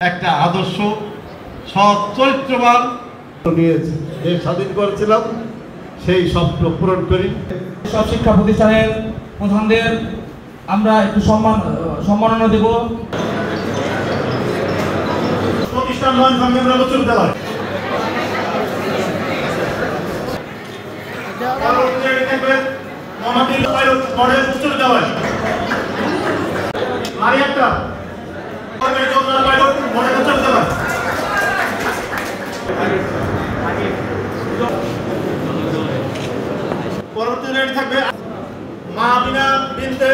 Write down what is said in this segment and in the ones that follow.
একটা আদর্শ সৎ চরিত্রবান নিয়েছে দেশ স্বাধীন করেছিলাম, সেই স্বপ্ন পূরণ করি। সব শিক্ষা প্রতিষ্ঠানের প্রধানদের আমরা একটু সম্মাননা দেব। প্রতিষ্ঠান নয় সংগ্রামের উচ্চ বিদ্যালয় মডেল উচ্চ বিদ্যালয় আরই একটা মডেল উচ্চ বিদ্যালয়। পরবর্তী রেট থাকবে মা বিনা বিনতে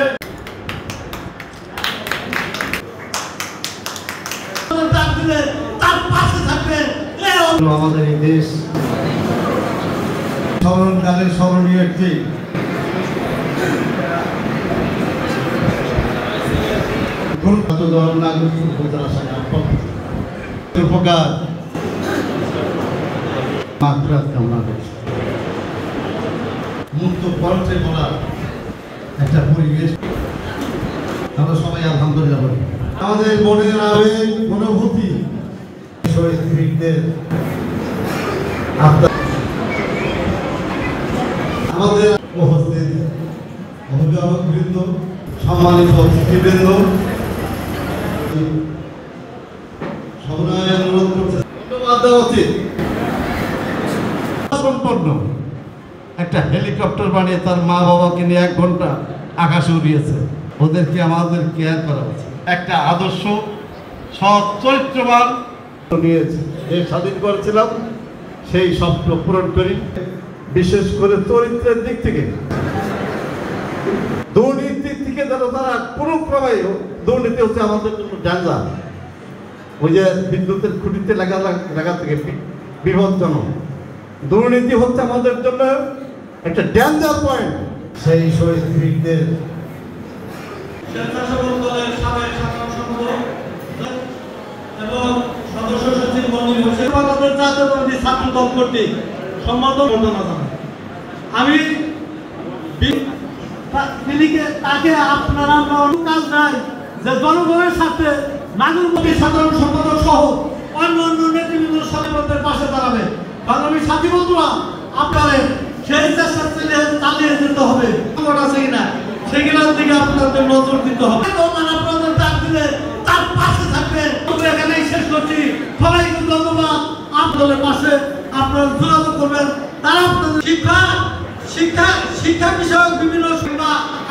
আমাদের এই দেশ স্মরণকালের স্মরণীয় একটি উপকার মাত্রাত কামনা করছি। মুক্ত পরচে বলার একটা পরিবেশ আমরা সবাই আলহামদুলিল্লাহ বলি। আমাদের মনের আবেগ অনুভূতি শহীদদের আমাদের উপস্থিত অভিভাবকবৃন্দ, সম্মানিত অতিথিবৃন্দ, সবাই অনুরোধ করছে ধন্যবাদ দেওয়া উচিত। সম্পন্ন একটা হেলিকপ্টার বানিয়ে তার মা বাবাকে নিয়ে 1 ঘন্টা আকাশে উড়িয়েছে। ওদেরকে আমাদের কেয়ার করা উচিত। একটা আদর্শ সৎ চরিত্রবান নিয়েছে দেশ স্বাধীন করেছিলাম, সেই স্বপ্ন পূরণ করি। বিশেষ করে চরিত্রের দিক থেকে, দুর্নীতির থেকে যেন তারা কোনো ক্রমে, দুর্নীতি হচ্ছে আমাদের জন্য ডেঞ্জার। ওই যে বিদ্যুতের খুঁটিতে লাগা থেকে বিপজ্জনক। দুর্নীতি হচ্ছে আমাদের জন্য একটা ডেঞ্জার পয়েন্ট। সেই শহীদদের স্বেচ্ছাসেবক দলের সাবেক সাধারণ সম্পাদক এবং সদস্য সচিব মনির হোসেন আমাদের জাতীয়তাবাদী ছাত্র দল কর্তৃক সম্মানিত বর্ণনা জানাই। আমি তাকে আপনারা কাজ নাই যে জনগণের সাথে নাগরিক সাধারণ সম্পাদক সহ অন্য নেতৃবৃন্দ সচেতনদের পাশে দাঁড়াবে। বাংলাদেশ সাথী বন্ধুরা, আপনাদের সেই চেষ্টা চালিয়ে যেতে হবে। আছে কিনা সেগুলোর দিকে আপনাদের নজর দিতে হবে। আপনাদের ডাক দিলে তার পাশে থাকবে। এখানেই শেষ করছি। সবাইকে ধন্যবাদ। আপনাদের পাশে আপনারা যোগাযোগ করবেন। তারা আপনাদের শিক্ষা বিষয়ক বিভিন্ন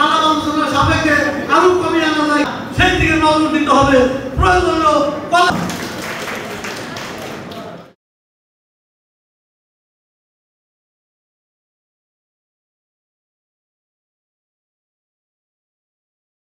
আলাদা অঞ্চলের সাপেক্ষে আরো কমিয়ে আনা যায়, সেই দিকে নজর দিতে হবে। প্রয়োজনীয়